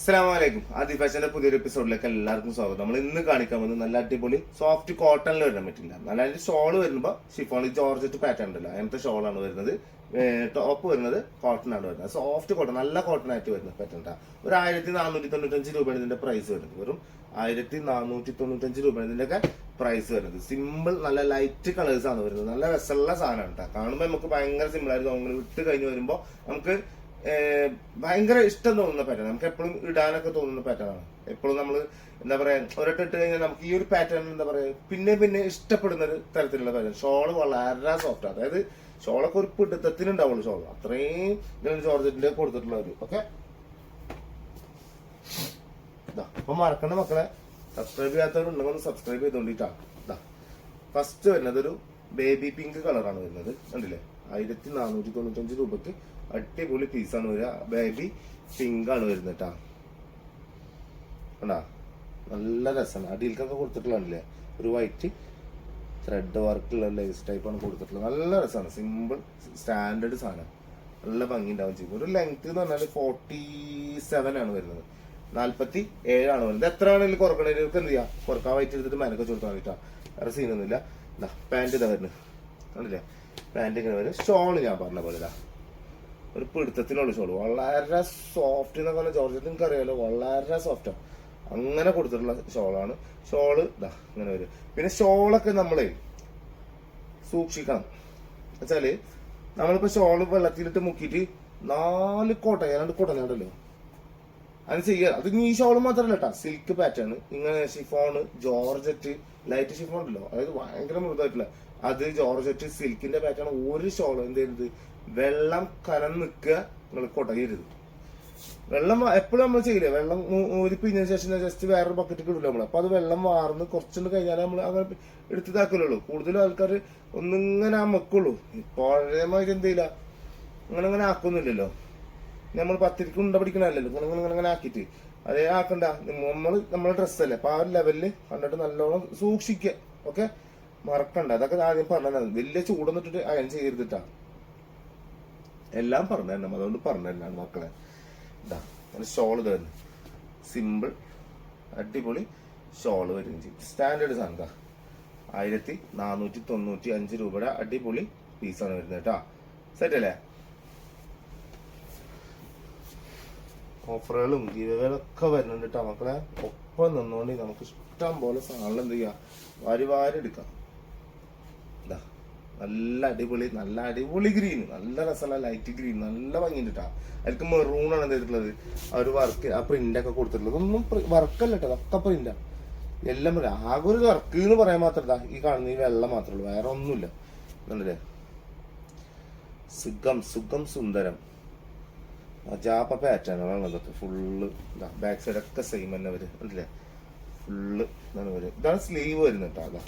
അസ്സലാമലൈക്കും. ആദി ഫാഷന്റെ പുതിയൊരു എപ്പിസോഡിലേക്ക് എല്ലാവർക്കും സ്വാഗതം. നമ്മൾ ഇന്ന് കാണിക്കാൻ പോകുന്നത് നല്ല അടിപൊളി സോഫ്റ്റ് കോട്ടണിൽ വരാൻ പറ്റില്ല. നല്ല അതിന്റെ ഷോള് വരുമ്പോൾ ഷിഫോൺ ജോർജറ്റ് പാറ്റേൺ ഉണ്ടല്ലോ, അങ്ങനത്തെ ഷോളാണ് വരുന്നത്. ടോപ്പ് വരുന്നത് കോട്ടൺ ആണ് വരുന്നത്. സോഫ്റ്റ് കോട്ടൺ, നല്ല കോട്ടൺ ആയിട്ട് വരുന്ന പാറ്റേൺ. ഒരു 1495 രൂപയാണ് ഇതിന്റെ പ്രൈസ് വരുന്നത്. വെറും 1495 രൂപയാണ് ഇതിന്റെ ഒക്കെ പ്രൈസ് വരുന്നത്. സിമ്പിൾ നല്ല ലൈറ്റ് കളേഴ്സ് ആണ് വരുന്നത്. നല്ല രസമുള്ള സാധനമാണ് കേട്ടോ. കാണുമ്പോൾ നമുക്ക് ഭയങ്കര സിമ്പിൾ ആയിട്ട് തോന്നുന്നു. വിട്ട് കഴിഞ്ഞ് വരുമ്പോൾ നമുക്ക് ഭയങ്കര ഇഷ്ടം തോന്നുന്ന പാറ്റേൺ, നമുക്ക് എപ്പോഴും ഇടാനൊക്കെ തോന്നുന്ന പാറ്റേൺ ആണ്. എപ്പോഴും നമ്മൾ എന്താ പറയാ, ഒരൊട്ട് ഇട്ട് കഴിഞ്ഞാൽ നമുക്ക് ഈ ഒരു പാറ്റേൺ എന്താ പറയാ പിന്നെ ഇഷ്ടപ്പെടുന്ന ഒരു തരത്തിലുള്ള പാറ്റേൺ. ഷോള് വളരെ സോഫ്റ്റ്, അതായത് ഷോളൊക്കെ ഒരു പിടുത്തത്തിനുണ്ടാവുള്ളൂ. ഷോൾ അത്രയും ജോർജറ്റിന്റെ കൊടുത്തിട്ടുള്ളവര്. ഓക്കെ, അപ്പൊ മറക്കണ്ട മക്കളെ, സബ്സ്ക്രൈബ് ചെയ്യാത്തവരുണ്ടെങ്കിൽ ഒന്ന് സബ്സ്ക്രൈബ് ചെയ്തോണ്ടിട്ടാ. ഫസ്റ്റ് വരുന്നത് ഒരു ബേബി പിങ്ക് കളറാണ് വരുന്നത്. കണ്ടില്ലേ, 1495 രൂപക്ക് അടിപൊളി പീസാണ് വരിക. ബേബി പിങ്ക് ആണ് വരുന്നത് കേട്ടാ. കണ്ടാ, നല്ല രസമാണ്. അടിയിൽക്കൊക്കെ കൊടുത്തിട്ടുള്ളതല്ലേ, ഒരു വൈറ്റ് ത്രെഡ് വർക്കുള്ള ലേസ് ടൈപ്പാണ് കൊടുത്തിട്ടുള്ളത്. നല്ല രസമാണ്. സിമ്പിൾ സ്റ്റാൻഡേർഡ് സാധനം, നല്ല ഭംഗി ഉണ്ടാവും ചെയ്യും. ഒരു ലെങ്ത് എന്ന് പറഞ്ഞാൽ 47 ആണ് വരുന്നത്. 47 ആണ് വരുന്നത്. എത്ര ആണെങ്കിലും കുറക്കണവർക്ക് എന്ത് ചെയ്യാം, കുറക്കാൻ വൈറ്റ് എടുത്തിട്ട് മേനൊക്കെ കൊടുക്കാൻ വേണ്ടിട്ടാ. വേറെ സീനൊന്നുമില്ല. പാന്റ് ഇതാ വരുന്നത്, കണ്ടില്ലേ, പാന്റ് ഇങ്ങനെ വരും. ഷോള് ഞാൻ പറഞ്ഞ പോലെ ഇതാ ഒരു പിടുത്തത്തിനുള്ള ഷോള്, വളരെ സോഫ്റ്റ് എന്നൊക്കെ പറഞ്ഞാൽ ജോർജറ്റ് നിങ്ങൾക്ക് അറിയാലോ, വളരെ സോഫ്റ്റാണ്. അങ്ങനെ കൊടുത്തിട്ടുള്ള ഷോളാണ്. ഷോള് ഇതാ ഇങ്ങനെ വരും. പിന്നെ ഷോളൊക്കെ നമ്മളെ സൂക്ഷിക്കണം. വെച്ചാല് നമ്മളിപ്പോ ഷോള് വെള്ളത്തിലിട്ട് മുക്കിയിട്ട് 4 കോട്ട 2 കോട്ടനുണ്ടല്ലോ, അത് ചെയ്യുക. അത് ഈ ഷോള് മാത്രമല്ല കേട്ടാ, സിൽക്ക് പാറ്റേൺ, ഇങ്ങനെ ഷിഫോണ്, ജോർജറ്റ്, ലൈറ്റ് ഷിഫോൺ ഉണ്ടല്ലോ, അതായത് ഭയങ്കര മൃദുവായിട്ടില്ല, അത് ജോർജറ്റ് സിൽക്കിന്റെ പാറ്റേൺ. ഒരു ഷോള് എന്ത് ചെയ്യരുത്, വെള്ളം കലം നിൽക്കുക, നിങ്ങൾ കൊടയരുത്. വെള്ളം എപ്പോഴും നമ്മൾ ചെയ്യില്ലേ, വെള്ളം ഒരു പിഞ്ഞതിന് ശേഷം ജസ്റ്റ് വേറൊരു ബക്കറ്റ് ഇടില്ല നമ്മൾ. അപ്പൊ അത് വെള്ളം വാർന്ന് കുറച്ചുകൊണ്ട് കഴിഞ്ഞാൽ നമ്മൾ അങ്ങനെ എടുത്തിതാക്കലുള്ളൂ. കൂടുതലും ആൾക്കാർ ഒന്നിങ്ങനെ അമക്കുള്ളൂ. പഴയമായിട്ട് എന്ത് ചെയ്യില്ല, അങ്ങനെ ആക്കൊന്നുമില്ലല്ലോ. നമ്മൾ പത്തിരിക്ക് ഉണ്ട പിടിക്കണല്ലോ, ഇങ്ങനെ ആക്കിയിട്ട് അതേ ആക്കണ്ട. നമ്മളെ ഡ്രസ്സല്ലേ, അപ്പൊ ആ ഒരു ലെവലില് കണ്ടിട്ട് നല്ലോണം സൂക്ഷിക്കുക. ഓക്കെ, മറക്കണ്ട. അതൊക്കെ ആദ്യം പറഞ്ഞതാണ്. വലിയ ചൂടൊന്നിട്ടിട്ട് അയൺ ചെയ്തിട്ടാ എല്ലാം പറഞ്ഞു തന്നെ, അതുകൊണ്ട് പറഞ്ഞു തന്നെയാണ് മക്കളെ. ഇതാ ഷോള് തന്നെ സിമ്പിൾ അടിപൊളി ഷോള് വരികയും ചെയ്യും. സ്റ്റാൻഡേർഡ് സാധനം ഇതാ 1495 രൂപയുടെ അടിപൊളി പീസാണ് വരുന്നത് കേട്ടാ. സെറ്റ് അല്ലേ? ഓഫറുകളും ഗിവകളൊക്കെ വരുന്നുണ്ട് കേട്ടോ മക്കളെ. ഒപ്പം നിന്നുകൊണ്ട് നമുക്ക് ഇഷ്ടം പോലെ സാധനം എന്ത് ചെയ്യാം, വാരി എടുക്കാം. ഇതാ നല്ല അടിപൊളി ഗ്രീൻ, നല്ല രസമുള്ള ലൈറ്റ് ഗ്രീൻ, നല്ല ഭംഗിയുണ്ട് കേട്ടോ. അതിലേക്ക് മെറൂണാണ് എന്ത് ചെയ്തിട്ടുള്ളത്, ആ ഒരു വർക്ക്, ആ പ്രിന്റൊക്കെ കൊടുത്തിട്ടുള്ളത്. ഒന്നും വർക്കല്ല കേട്ടോ, അതൊക്കെ പ്രിന്റാണ്. എല്ലാം ആകെ ഒരു വർക്ക് എന്ന് പറയാൻ മാത്രമല്ല, ഈ കാണുന്ന ഈ വെള്ളം മാത്രമേ ഉള്ളൂ, വേറെ ഒന്നുമില്ല. കണ്ടില്ലേ, സുഖം സുന്ദരം ജാപ്പ പാറ്റേണുകളാണ് ഇതൊക്കെ. ഫുള്ള് ബാക്ക് സൈഡൊക്കെ സെയിം തന്നെ വരും. കണ്ടില്ലേ, ഫുള്ള് ഇതാണ് വരും. ഇതാണ് സ്ലീവ് വരുന്നത് കേട്ടോ.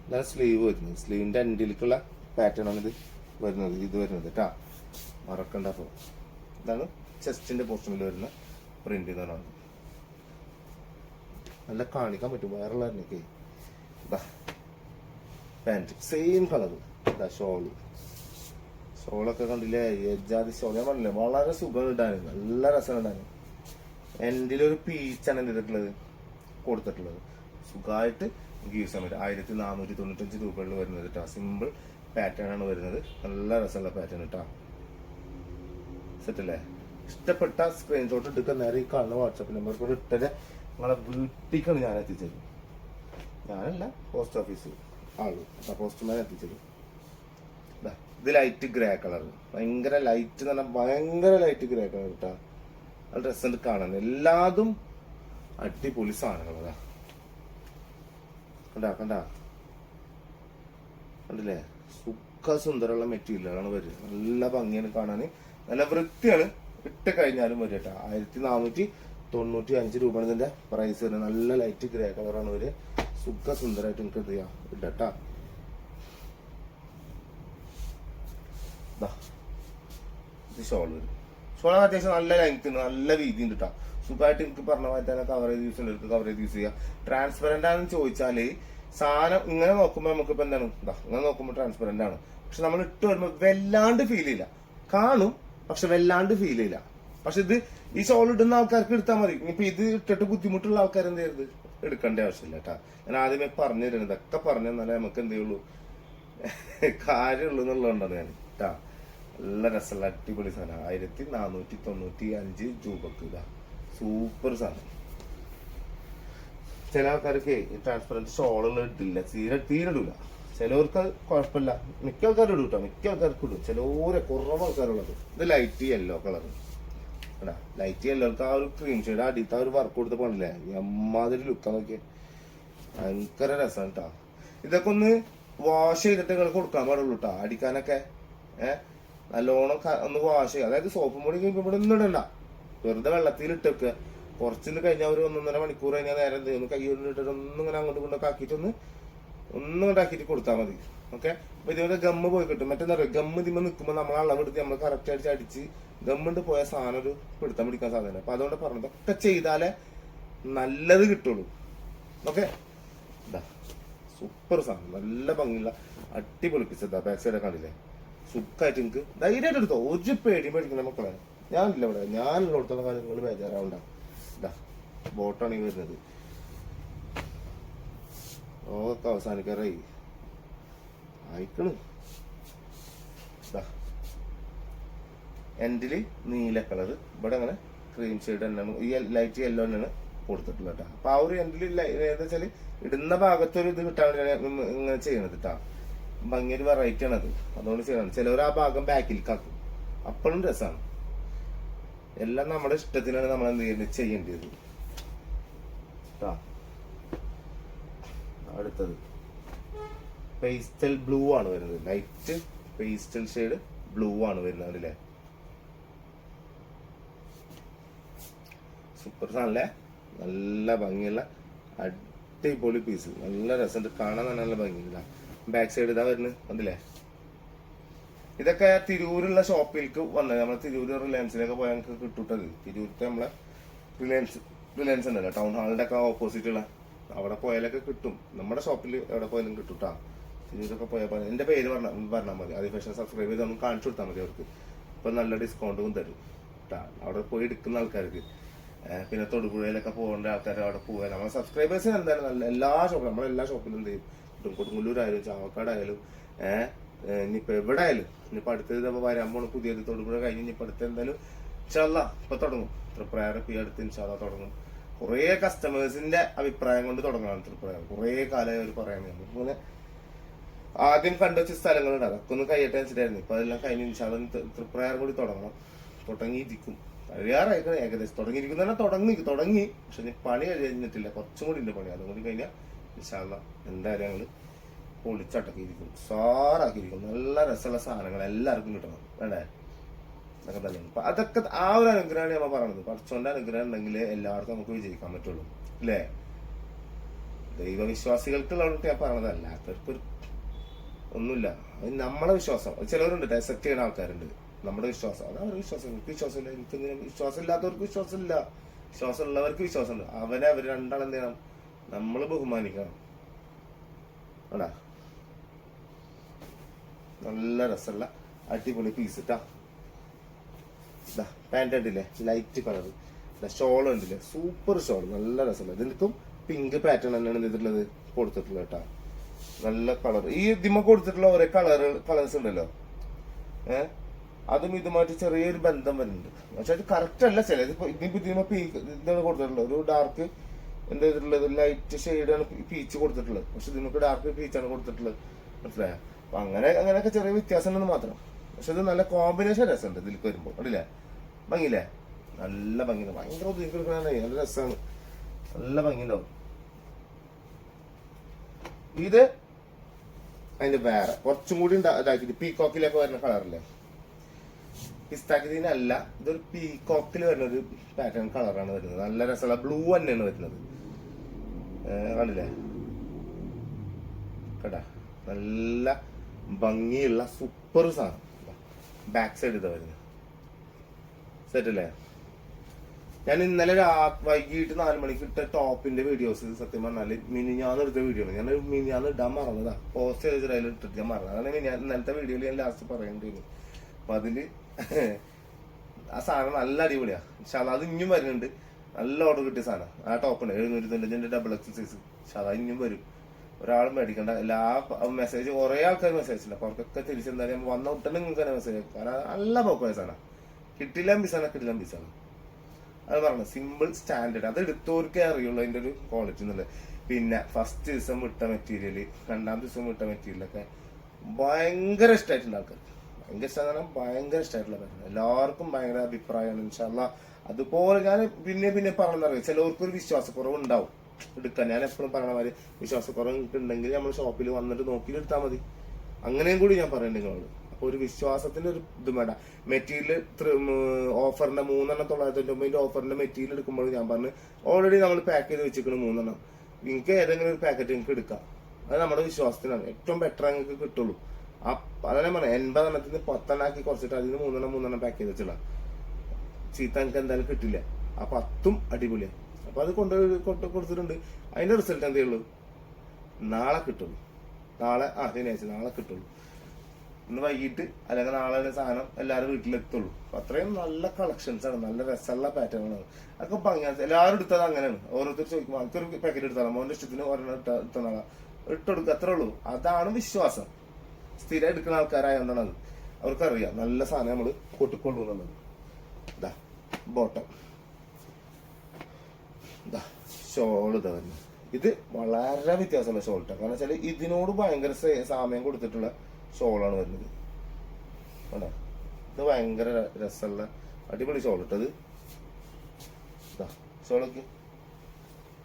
ഇതാണ് സ്ലീവ് വരുന്നത്. സ്ലീവിന്റെ എൻഡിലേക്കുള്ള പാറ്റേൺ ആണ് ഇത് വരുന്നത് കേട്ടാ, മറക്കണ്ട. അപ്പൊ ഇതാണ് ചെസ്റ്റിന്റെ പോർഷനിൽ വരുന്ന പ്രിന്റ് എന്ന് പറയുന്നത്. നല്ല കാണിക്കാൻ പറ്റും വേറെയുള്ളവരിനൊക്കെ. ഇതാ പാന്റ് സെയിം കളർ. ഇതാ ഷോളൊക്കെ കണ്ടില്ലേ, എജാതി ഷോൾ. ഞാൻ പറഞ്ഞില്ലേ, വളരെ സുഖം ഇടാൻ, നല്ല രസം ഇടാൻ. എൻഡിലൊരു പീച്ചാണ് എന്ത് ചെയ്തിട്ടുള്ളത്, കൊടുത്തിട്ടുള്ളത്. സുഖമായിട്ട് യൂസ് ചെയ്യാൻ പറ്റും. 1495 രൂപകളിൽ വരുന്നത് കേട്ടോ. സിമ്പിൾ പാറ്റേൺ ആണ് വരുന്നത്. നല്ല രസമുള്ള പാറ്റേൺ കേട്ടോ. സെറ്റ് അല്ലേ? ഇഷ്ടപ്പെട്ട സ്ക്രീൻഷോട്ട് എടുക്കാൻ നേരെ ഈ കാണുന്ന വാട്സാപ്പ് നമ്പർ കൂടെ ഇട്ടത് നിങ്ങളെ വീട്ടിലേക്കാണ് ഞാൻ എത്തിച്ചത്. ഞാനല്ല, പോസ്റ്റ് ഓഫീസ് ആള് പോസ്റ്റ്മാൻ എത്തിച്ചത്. ഇത് ലൈറ്റ് ഗ്രേ കളർ, ഭയങ്കര ലൈറ്റ് എന്ന് പറഞ്ഞാൽ ഭയങ്കര ലൈറ്റ് ഗ്രേ കളർ കേട്ടോ. നല്ല ഡ്രസ്സ് കാണാൻ എല്ലാതും അടിപൊളി സാധനങ്ങളതാ. കണ്ടില്ലേ, സുന്ദരമുള്ള മെറ്റീരിയലാണ് വരുന്നത്. നല്ല ഭംഗിയാണ് കാണാൻ, നല്ല വൃത്തിയാണ്. ഇട്ട് കഴിഞ്ഞാലും വരും കേട്ടോ. 1495 രൂപയാണ് ഇതിന്റെ പ്രൈസ് വരുന്നത്. നല്ല ലൈറ്റ് ഗ്രേ കളറാണ് വരിക. സുന്ദരമായിട്ട് നിങ്ങൾക്ക് എന്ത് ചെയ്യാം, ഇടട്ടാ. ഇത് ഷോൾ വരും. ഷോൾ അത്യാവശ്യം നല്ല ലെങ്ത് ഉണ്ട്, നല്ല വീതി ഉണ്ട് കേട്ടോ. സുഖമായിട്ട് എനിക്ക് പറഞ്ഞ മാതിരി തന്നെ കവർ ചെയ്ത് യൂസ് ചെയ്യുന്നവർക്ക് കവർ ചെയ്ത് യൂസ് ചെയ്യാം. ട്രാൻസ്പെറന്റ് ആണെന്ന് ചോദിച്ചാല് സാധനം ഇങ്ങനെ നോക്കുമ്പോൾ നമുക്കിപ്പോ എന്താണ്, ഇങ്ങനെ നോക്കുമ്പോൾ ട്രാൻസ്പെറന്റ് ആണ്. പക്ഷെ നമ്മൾ ഇട്ട് വരുമ്പോൾ വല്ലാണ്ട് ഫീൽ ചെയ്യില്ല. കാണും, പക്ഷെ വല്ലാണ്ട് ഫീൽ ചെയ്യില്ല. പക്ഷെ ഇത് ഈ ഷോൾ ഇടുന്ന ആൾക്കാർക്ക് എടുത്താൽ മതി. ഇനിയിപ്പോ ഇത് ഇട്ടിട്ട് ബുദ്ധിമുട്ടുള്ള ആൾക്കാർ എന്ത് ചെയ്യരുത്, എടുക്കേണ്ട ആവശ്യമില്ല കേട്ടാ. ഞാൻ ആദ്യമേ പറഞ്ഞു തരുന്നത് ഇതൊക്കെ പറഞ്ഞു തന്നാലേ നമുക്ക് എന്തേ ഉള്ളൂ കാര്യമുള്ളൂ എന്നുള്ളതുകൊണ്ടാണ് ഞാൻ കേട്ടാ. നല്ല രസമുള്ള അടിപൊളി സാധനം 1495 രൂപക്ക്. ഇതാ സൂപ്പർ സാധനം. ചില ആൾക്കാർക്ക് ഈ ട്രാൻസ്പെറൻറ്റ് ഷോളുകൾ ഇട്ടില്ല, തീരെ ഇടൂല. ചിലവർക്ക് അത് കുഴപ്പമില്ല, മിക്ക ആൾക്കാരും ഇടും കേട്ടോ, മിക്ക ആൾക്കാർക്ക് ഇടും. ചിലവരെ കുറവ് ആൾക്കാരുള്ളത്. ഇത് ലൈറ്റ് യെല്ലോ കളർ എടാ, ലൈറ്റ് യെല്ലോർക്ക് ആ ഒരു ക്രീം ഷെയ്ഡ് അടിയത്തെ ആ ഒരു വർക്ക് കൊടുത്ത് പോണില്ലേ, എമ്മാതിരി ലുക്കാ നോക്കിയേ, ഭയങ്കര രസമാണ് കേട്ടോ. ഇതൊക്കെ ഒന്ന് വാഷ് ചെയ്തിട്ട് നിങ്ങൾ കൊടുക്കാൻ പാടുള്ളൂ കേട്ടോ. അടിക്കാനൊക്കെ നല്ലോണം ഒന്ന് വാഷ് ചെയ്യുക. അതായത് സോപ്പും പൊടി ഇവിടെ ഒന്നും ഇടണ്ട, വെറുതെ വെള്ളത്തിൽ ഇട്ടൊക്കെ കുറച്ചിന്ന് കഴിഞ്ഞാൽ ഒരു 1.5 മണിക്കൂർ കഴിഞ്ഞാൽ നേരെ എന്ത് ചെയ്യുന്നു, കൈ കൊണ്ടിട്ട് ഒന്നിങ്ങനെ അങ്ങോട്ട് കൊണ്ടൊക്കെ ആക്കിയിട്ട് ഒന്നും ഉണ്ടാക്കിയിട്ട് കൊടുത്താൽ മതി. ഓക്കെ. അപ്പൊ ഇതുപോലെ ഗമ്മ് പോയി കിട്ടും. മറ്റെന്താ പറയുക, ഗമ്മ് ഇതിമ്മ നിൽക്കുമ്പോൾ നമ്മൾ അളവെടുത്ത് നമ്മൾ കറക്റ്റ് അടിച്ച് ഗമ്മുണ്ട് പോയ സാധനം ഒരു പിടുത്തം പിടിക്കാൻ സാധനം. അപ്പൊ അതുകൊണ്ട് പറഞ്ഞത് ഒക്കെ ചെയ്താലേ നല്ലത് കിട്ടുള്ളൂ. ഓക്കെ. ഇതാ സൂപ്പർ സാധനം, നല്ല ഭംഗിയുള്ള അടിപൊളി പീസ്. ഇതാ ബാക്ക് സൈഡൊക്കെ കണ്ടില്ലേ, സുഖമായിട്ട് നിങ്ങൾക്ക് ധൈര്യമായിട്ട് എടുത്തോ, ഒരു പേടിയും പേടിക്കുന്ന മക്കളെ. ഞാനില്ല ഇവിടെ, ഞാനുള്ളിടത്തോളം കാര്യങ്ങൾ ബേജാറാവണ്ട. ഇതാ ബോട്ടാണ് ഈ വരുന്നത്. ഓക്കെ അവസാനിക്കാറായി അയക്കണ്. എൻഡില് നീല കളർ, ഇവിടെ അങ്ങനെ ക്രീം ഷെയ്ഡ് തന്നെയാണ്, ഈ ലൈറ്റ് യെല്ലോ തന്നെയാണ് കൊടുത്തിട്ടുള്ളത് കേട്ടോ. അപ്പൊ ആ ഒരു എൻഡില് ഏതാ വെച്ചാല് ഇടുന്ന ഭാഗത്തൊരു ഇത് കിട്ടാൻ വേണ്ടിയാണ് ഇങ്ങനെ ചെയ്യണത് കേട്ടോ. ഭംഗിയൊരു വെറൈറ്റി ആണത്, അതുകൊണ്ട് ചെയ്യണം. ചിലവർ ആ ഭാഗം ബാക്കിലേക്ക് ആക്കും, അപ്പോഴും രസമാണ്. എല്ലാം നമ്മുടെ ഇഷ്ടത്തിനാണ് നമ്മൾ എന്ത് ചെയ്യേണ്ടത് കേട്ടോ. അടുത്തത് പേസ്റ്റൽ ബ്ലൂ ആണ് വരുന്നത്, ലൈറ്റ് പേസ്റ്റൽ ഷെയ്ഡ് ബ്ലൂ ആണ് വരുന്നത്. അതിലെ സൂപ്പർ സാധനല്ലേ, നല്ല ഭംഗിയുള്ള അടിപൊളി പീസ്, നല്ല രസമുണ്ട് കാണാൻ തന്നെ, നല്ല ഭംഗിയില്ല. ബാക്ക് സൈഡ് ഇതാ വരുന്നത് അതില്ലേ. ഇതൊക്കെ തിരൂരുള്ള ഷോപ്പിലേക്ക് വന്നത്, നമ്മളെ തിരൂര് റിലയൻസിലൊക്കെ പോയാൽ നമുക്ക് കിട്ടൂട്ടത്. തിരൂരത്തെ നമ്മളെ റിലയൻസ് ഉണ്ടല്ലോ, ടൗൺ ഹാളിന്റെ ഒക്കെ ഓപ്പോസിറ്റ് ഉള്ള അവിടെ പോയാലൊക്കെ കിട്ടും. നമ്മുടെ ഷോപ്പിൽ എവിടെ പോയാലും കിട്ടൂട്ടാ. തിരൂരൊക്കെ പോയാൽ എന്റെ പേര് പറഞ്ഞാൽ മതി, ആദ്യ ഫാഷൻ സബ്സ്ക്രൈബ് ചെയ്ത് ഒന്ന് കാണിച്ചു കൊടുത്താൽ മതി. അവർക്ക് ഇപ്പൊ നല്ല ഡിസ്കൗണ്ടും തരും കേട്ടാ, അവിടെ പോയി എടുക്കുന്ന ആൾക്കാർക്ക്. പിന്നെ തൊടുപുഴയിലൊക്കെ പോകേണ്ട ആൾക്കാർ അവിടെ പോകാൻ നമ്മളെ സബ്സ്ക്രൈബേഴ്സിന് എന്തായാലും നല്ല എല്ലാ ഷോപ്പിലും, നമ്മളെല്ലാ ഷോപ്പിലും എന്ത് ചെയ്യും, കൊടുങ്ങല്ലൂരായാലും ചാവക്കാടായാലും ഇനിയിപ്പോ എവിടെ ആയാലും, ഇനിയിപ്പോ അടുത്തത് വരാൻ പോണ പുതിയത് തൊടുപുഴ കഴിഞ്ഞ് ഇനിയിപ്പോ അടുത്ത് എന്തായാലും ഇൻഷാല്ലാ ഇപ്പൊ തുടങ്ങും. തൃപ്രയാർ ഇപ്പൊ അടുത്ത് ഇൻഷാല്ലാ തുടങ്ങും. കുറെ കസ്റ്റമേഴ്സിന്റെ അഭിപ്രായം കൊണ്ട് തുടങ്ങാണ് തൃപ്രയാർ. കുറെ കാലമായി അവർ പറയാൻ ഇങ്ങനെ ആദ്യം കണ്ടുവച്ച സ്ഥലങ്ങളുണ്ട്, അതൊക്കെ ഒന്ന് കയ്യട്ടെ വെച്ചിട്ടായിരുന്നു. ഇപ്പൊ അതെല്ലാം കഴിഞ്ഞ് ഇൻഷാല്ലാ തൃപ്രയാർ കൂടി തുടങ്ങണം. തുടങ്ങിയിരിക്കും, കഴിയാറായിരിക്കണം ഏകദേശം. തുടങ്ങിയിരിക്കുന്ന തുടങ്ങി, പക്ഷെ പണി കഴിഞ്ഞിട്ടില്ല, കുറച്ചും കൂടി ഉണ്ട് പണി. അതും കൂടി കഴിഞ്ഞാൽ ഇൻഷാല്ലാ എന്തായാലും ഞങ്ങള് പൊളിച്ചടക്കിയിരിക്കും, സാറാക്കിയിരിക്കും. നല്ല രസമുള്ള സാധനങ്ങൾ എല്ലാവർക്കും കിട്ടണം, വേണ്ടേ? അതൊക്കെ തന്നെ. അപ്പൊ അതൊക്കെ ആ ഒരു അനുഗ്രഹമാണ് നമ്മൾ പറയണത്. പഠിച്ചോന്റെ അനുഗ്രഹം ഉണ്ടെങ്കിൽ എല്ലാവർക്കും നമുക്ക് വിജയിക്കാൻ പറ്റുള്ളൂ, അല്ലേ? ദൈവവിശ്വാസികൾക്കുള്ളതുകൊണ്ട് ഞാൻ പറഞ്ഞത്, അല്ലാത്തവർക്കൊരു ഒന്നുമില്ല. അത് നമ്മളെ വിശ്വാസം. ചിലവരുണ്ട് അക്സെപ്റ്റ് ചെയ്യുന്ന ആൾക്കാരുണ്ട്. നമ്മുടെ വിശ്വാസം അത് അവരുടെ വിശ്വാസം. എനിക്ക് വിശ്വാസമില്ല, എനിക്ക് വിശ്വാസം ഇല്ലാത്തവർക്ക് വിശ്വാസമില്ല, വിശ്വാസം ഉള്ളവർക്ക് വിശ്വാസമുണ്ട്. അവർ രണ്ടാളും എന്ത് ചെയ്യണം, നമ്മൾ ബഹുമാനിക്കണം. അടാ നല്ല രസമുള്ള അടിപൊളി പീസ് ഇട്ടാ. ഇതാ പാന്റ് ഉണ്ടില്ലേ, ലൈറ്റ് കളർ. ഷോൾ ഉണ്ടില്ലേ, സൂപ്പർ ഷോൾ, നല്ല രസമുള്ള. ഇതിൽക്കും പിങ്ക് പാറ്റേൺ തന്നെയാണ് ഇതിട്ടുള്ളത് കൊടുത്തിട്ടുള്ളത് കേട്ടാ. നല്ല കളർ. ഈ ഇതിമ കൊടുത്തിട്ടുള്ള ഒരേ കളേഴ്സ് ഉണ്ടല്ലോ, അതും ഇതുമായിട്ട് ചെറിയൊരു ബന്ധം വരുന്നുണ്ട്. പക്ഷെ അത് കറക്റ്റ് അല്ല. ചിലത് ഇതാണ് കൊടുത്തിട്ടുള്ളത്, ഒരു ഡാർക്ക് എന്താ ചെയ്തിട്ടുള്ളത്, ലൈറ്റ് ഷെയ്ഡാണ് പീച്ച് കൊടുത്തിട്ടുള്ളത്. പക്ഷെ ഇതിനൊക്കെ ഡാർക്ക് പീച്ചാണ് കൊടുത്തിട്ടുള്ളത്, മനസ്സിലായോ? അപ്പൊ അങ്ങനെയൊക്കെ ചെറിയ വ്യത്യാസം ഉണ്ടെന്ന് മാത്രം. പക്ഷെ ഇത് നല്ല കോമ്പിനേഷൻ രസമുണ്ട് ഇതിലേക്ക് വരുമ്പോൾ, അടില്ലേ? ഭംഗിയില്ലേ? നല്ല ഭംഗിയുണ്ട്, ഭയങ്കര ഒതുങ്ങി കൊടുക്കണേ, നല്ല രസമാണ്, നല്ല ഭംഗിയുണ്ടാവും. ഇത് അതിന്റെ വേറെ കുറച്ചും കൂടി ഇതാക്കിട്ട് പീകോക്കിലൊക്കെ വരുന്ന കളറല്ലേ, പിസ്താക്കിനല്ല, ഇതൊരു പീകോക്കിൽ വരുന്ന ഒരു പാറ്റേൺ കളറാണ് വരുന്നത്. നല്ല രസമുള്ള ബ്ലൂ തന്നെയാണ് വരുന്നത്, കണ്ടില്ലേ? കേട്ടാ, നല്ല ഭംഗിയുള്ള സൂപ്പർ സാധനം. ബാക്ക് സൈഡ് ഇതാ വരുന്നത്, സെറ്റ് അല്ലേ? ഞാൻ ഇന്നലെ വൈകിട്ട് 4 മണിക്ക് ഇട്ട ടോപ്പിന്റെ വീഡിയോസ് സത്യം പറഞ്ഞാല് മിനിഞ്ഞാന്ന് എടുത്ത വീഡിയോ ആണ്. ഞാൻ മിനിഞ്ഞാന്ന് ഇടാൻ മറന്നതാ, പോസ്റ്റ് ചെയ്തിട്ട് അതിൽ ഇട്ടിട്ട് ഞാൻ മറന്നത്. അതാണ് ഇന്നലത്തെ വീഡിയോയിൽ ഞാൻ ലാസ്റ്റ് പറയേണ്ടിയിരുന്നു. അപ്പൊ അതില് ആ സാധനം നല്ല അടിപൊളിയാ. പക്ഷെ അത് ഇനിയും വരുന്നുണ്ട്. നല്ല ഓർഡർ കിട്ടിയ സാധനം. ആ ടോപ്പുണ്ട് 795 ഡബിൾ എക്സ് സൈസ്. പക്ഷെ അത് ഇനിയും വരും. ഒരാളും മേടിക്കണ്ട. എല്ലാ മെസ്സേജ് കുറെ ആൾക്കാർ മെസ്സേജ് ഉണ്ട്. അപ്പൊ അവർക്കൊക്കെ തിരിച്ചെന്തായാലും വന്ന ഉടനെ നിങ്ങൾക്ക് തന്നെ മെസ്സേജ്. കാരണം നല്ല പോക്കോയ സാധനം. കിട്ടില്ല പീസാണ്. അത് പറഞ്ഞു സിമ്പിൾ സ്റ്റാൻഡേർഡ്. അത് എടുത്തവർക്കേ അറിയുള്ളൂ അതിന്റെ ഒരു ക്വാളിറ്റി എന്നുള്ളത്. പിന്നെ ഫസ്റ്റ് ദിവസം വിട്ട മെറ്റീരിയൽ, രണ്ടാമത്തെ ദിവസം വിട്ട മെറ്റീരിയലൊക്കെ ഭയങ്കര ഇഷ്ടമായിട്ടുള്ള ആൾക്കാർ. ഭയങ്കര ഇഷ്ടമായിട്ടുള്ള കാര്യം. എല്ലാവർക്കും ഭയങ്കര അഭിപ്രായമാണ്. ഇൻഷാല്ലാ അതുപോലെ ഞാൻ പിന്നെ പറഞ്ഞറിയാം, ചിലവർക്കൊരു വിശ്വാസക്കുറവ് ഉണ്ടാവും എടുക്കാൻ. ഞാൻ എപ്പോഴും പറയണ മാതിരി വിശ്വാസക്കുറവ് ഉണ്ടെങ്കിൽ നമ്മൾ ഷോപ്പിൽ വന്നിട്ട് നോക്കിയിട്ട് എടുത്താൽ മതി. അങ്ങനെയും കൂടി ഞാൻ പറയുന്നുണ്ട് നിങ്ങളോട്. അപ്പൊ ഒരു വിശ്വാസത്തിന്റെ ഒരു ഇത് വേണ്ട. മെറ്റീരിയൽ ഓഫറിന്റെ 3,999 ഓഫറിന്റെ മെറ്റീരിയൽ എടുക്കുമ്പോൾ ഞാൻ പറഞ്ഞു ഓൾറെഡി നമ്മൾ പാക്ക് ചെയ്ത് വെച്ചിരിക്കണം 3 നിങ്ങൾക്ക് ഏതെങ്കിലും ഒരു പാക്കറ്റ് നിങ്ങൾക്ക് എടുക്കാം. അത് നമ്മുടെ വിശ്വാസത്തിനാണ്. ഏറ്റവും ബെറ്റർ നിങ്ങൾക്ക് കിട്ടുള്ളൂ. അതന്നെ പറഞ്ഞു 80 10 കുറച്ചിട്ട് അതിന് 3 പാക്ക് ചെയ്ത് വെച്ചില്ല. ചീത്ത എനിക്ക് എന്തായാലും കിട്ടില്ല. ആ 10 അടിപൊളിയാണ്. അപ്പൊ അത് കൊടുത്തിട്ടുണ്ട്. അതിന്റെ റിസൾട്ട് എന്തേ ഉള്ളൂ? നാളെ കിട്ടുള്ളൂ. ശനിയാഴ്ച നാളെ കിട്ടുള്ളൂ. ഇന്ന് വൈകിട്ട് അല്ലെങ്കിൽ നാളെ സാധനം എല്ലാവരും വീട്ടിലെത്തുള്ളൂ. അപ്പൊ അത്രയും നല്ല കളക്ഷൻസ് ആണ്. നല്ല രസമുള്ള പാറ്റേണുകളാണ്. അതൊക്കെ ഭംഗിയാണ്. എല്ലാവരും എടുത്തത് അങ്ങനെയാണ്. ഓരോരുത്തർ ചോദിക്കുമ്പോൾ എനിക്കൊരു പാക്കറ്റ് എടുത്താലും മോന്റെ ഇഷ്ടത്തിന് ഒരെണ്ണം ഇട്ടെന്നാളാ ഇട്ടെടുക്കുക. അത്രേ ഉള്ളൂ. അതാണ് വിശ്വാസം. സ്ഥിരം എടുക്കുന്ന ആൾക്കാരായതുകൊണ്ടാണ് അത്. അവർക്കറിയാം നല്ല സാധനം നമ്മൾ കൊട്ടിക്കൊള്ളൂ എന്നുള്ളത്. ഇതാ ബോട്ടം, ഇതാ ഷോള്. ഇതാ തന്നെ ഇത് വളരെ വ്യത്യാസമുള്ള ഷോൾട്ടാണ്. കാരണം വെച്ചാൽ ഇതിനോട് ഭയങ്കര സാമ്യം കൊടുത്തിട്ടുള്ള ഷോളാണ് വരുന്നത്. കണ്ടോ? ഇത് ഭയങ്കര രസമുള്ള അടിപൊളി ഷോൾ ഇട്ടത്. ഇതാ ഷോളൊക്കെ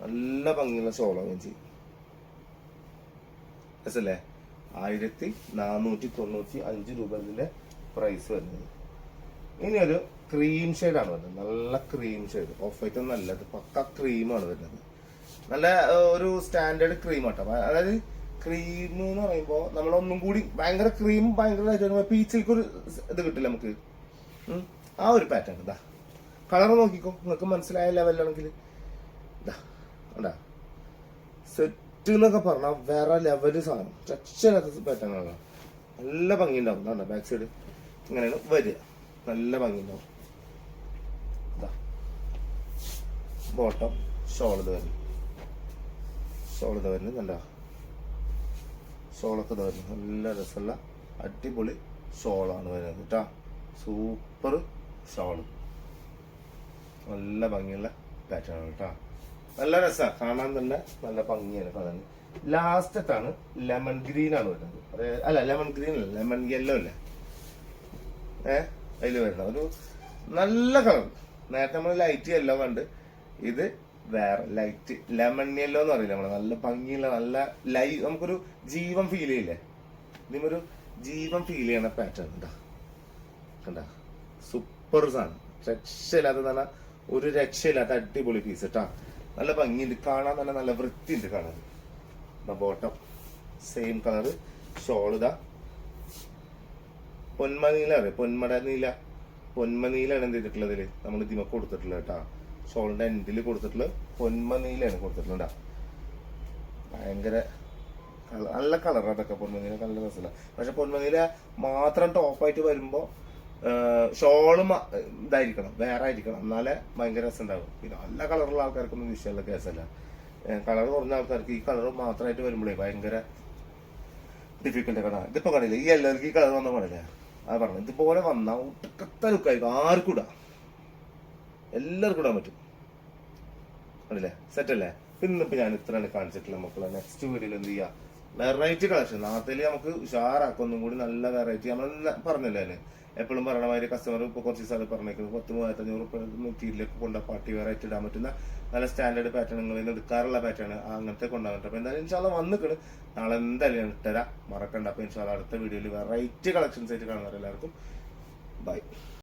നല്ല ഭംഗിയുള്ള ഷോളാണ് ചെയ്യും. രസല്ലേ? 1495 രൂപ ഇതിന്റെ പ്രൈസ് വരുന്നത്. ഇനി ഒരു ക്രീം ഷെയ്ഡാണ് വരുന്നത്. നല്ല ക്രീം ഷെയ്ഡ്. ഓഫ് വൈറ്റ് ഒന്നും അല്ല, പക്ക ക്രീമാണ് വരുന്നത്. നല്ല ഒരു സ്റ്റാൻഡേർഡ് ക്രീം ആട്ടോ. അതായത് ക്രീം എന്ന് പറയുമ്പോ നമ്മളൊന്നും കൂടി ഭയങ്കര ക്രീം ഭയങ്കര പീച്ചിലേക്ക് ഒരു ഇത് കിട്ടില്ല നമുക്ക്. ആ ഒരു പാറ്റേൺ. ഇതാ കളർ നോക്കിക്കോ, നിങ്ങൾക്ക് മനസ്സിലായ ലെവലാണെങ്കിൽ. ഇതാ ഉണ്ടാ സെറ്റ് എന്നൊക്കെ പറഞ്ഞാൽ വേറെ ലെവല് സാധനം. രക്ഷയില്ലാത്ത പാറ്റേൺ ആണ്. നല്ല ഭംഗി ഉണ്ടാവും. എന്താ ബാക്ക് സൈഡ് ഇങ്ങനെയാണ് വരിക. നല്ല ഭംഗി ഉണ്ടാവും. ഇതാ ബോട്ടം ഷോളത് വരുന്നത് കണ്ട. ഷോളൊക്കെ വരുന്നത് നല്ല രസമുള്ള അടിപൊളി ഷോളാണ് വരുന്നത് കേട്ടാ. Super shawl. നല്ല ഭംഗിയുള്ള പാറ്റേൺ ആണ് കേട്ടാ. നല്ല രസമാണ് കാണാൻ തന്നെ. നല്ല ഭംഗിയാണ് കാണാൻ. ലാസ്റ്റത്താണ് ലെമൺ ഗ്രീൻ ആണ് വരുന്നത്. അല്ല ലെമൺ ഗ്രീൻ അല്ല, ലെമൺ യെല്ലോ അല്ലേ അതിൽ വരുന്ന ഒരു നല്ല കളർ. നേരത്തെ നമ്മൾ ലൈറ്റ് യെല്ലോ കണ്ട്, ഇത് വേറെ ലൈറ്റ് ലെമൺ യെല്ലോ എന്ന് പറയില്ല നമ്മള്. നല്ല ഭംഗിയുള്ള നല്ല നമുക്കൊരു ജീവൻ ഫീൽ ചെയ്യില്ലേ? ഇതിനൊരു ജീവൻ ഫീൽ ചെയ്യണ പാറ്റേൺ കണ്ട. സൂപ്പർ സാധനം. രക്ഷയില്ലാത്ത തന്നെ ഒരു രക്ഷയില്ലാത്ത അടിപൊളി പീസ് കേട്ടാ. നല്ല ഭംഗിയുണ്ട് കാണാൻ, തന്നെ നല്ല വൃത്തിയുണ്ട് കാണാൻ. Bottom same colour. ഷോൾ ഇതാ പൊന്മനീല അറിയാം. പൊന്മനീലാണ് എന്ത് ചെയ്തിട്ടുള്ളതില് നമ്മൾ ഇതിമ കൊടുത്തിട്ടുള്ളത് കേട്ടാ. ഷോളിന്റെ എൻഡിൽ കൊടുത്തിട്ടുള്ളത് പൊന്മനീലാണ് കൊടുത്തിട്ടുള്ള. ഭയങ്കര നല്ല കളർ അതൊക്കെ. പൊന്മനീല നല്ല രസമില്ല. പക്ഷെ പൊന്മനീല മാത്രം ടോപ്പായിട്ട് വരുമ്പോ ഷോള് ഇതായിരിക്കണം, വേറെ ആയിരിക്കണം, എന്നാലേ ഭയങ്കര രസം ഉണ്ടാവും. പിന്നെ നല്ല കളറുള്ള ആൾക്കാർക്കൊന്നും വിഷയമുള്ള കേസല്ല. കളർ കുറഞ്ഞ ആൾക്കാർക്ക് ഈ കളർ മാത്രമായിട്ട് വരുമ്പോഴേ ഭയങ്കര ഡിഫിക്കൽട്ട് കാണാം. ഇതിപ്പോ കാണില്ല, ഈ എല്ലാവർക്കും ഈ കളർ വന്ന കാണില്ലേ? അത് പറഞ്ഞു ഇതുപോലെ വന്ന ഒട്ടക്കത്ത ലുക്കായിരിക്കും. ആർക്കും ഇടാം, എല്ലാവർക്കും ഇടാൻ പറ്റും. കണ്ടില്ലേ? സെറ്റ് അല്ലേ? ഇന്നിപ്പോ ഞാൻ ഇത്രയാണ് കാണിച്ചിട്ടില്ല മക്കളെ. നെക്സ്റ്റ് വീഡിയോയിൽ എന്ത് ചെയ്യാം, വെറൈറ്റി കളക്ഷൻ നാട്ടില് നമുക്ക് ഉഷാറാക്കും. ഒന്നും കൂടി നല്ല വെറൈറ്റി. നമ്മൾ പറഞ്ഞല്ലേ അതിന് എപ്പോഴും പറയണ മാതിരി കസ്റ്റമർ ഇപ്പൊ കുറച്ച് സ്ഥലം പറഞ്ഞേക്കുന്നത് 10,000-3,500 മെറ്റീരിയലൊക്കെ കൊണ്ട പാർട്ടി വെറൈറ്റി ഇടാൻ പറ്റുന്ന നല്ല സ്റ്റാൻഡേർഡ് പാറ്റേൺ നിങ്ങൾ എടുക്കാറുള്ള പാറ്റേൺ അങ്ങനത്തെ കൊണ്ടുവന്നിട്ട്. അപ്പൊ എന്തായാലും ഇൻഷാല്ലാ വന്നിക്കണ്. നാളെ എന്തായാലും ഞാൻ ഇട്ടരാ, മറക്കണ്ട. അപ്പൊ ഇൻഷാല്ലാ അടുത്ത വീഡിയോയിൽ വെറൈറ്റി കളക്ഷൻസ് ആയിട്ട് കാണുന്നവരെല്ലാവർക്കും ബൈ.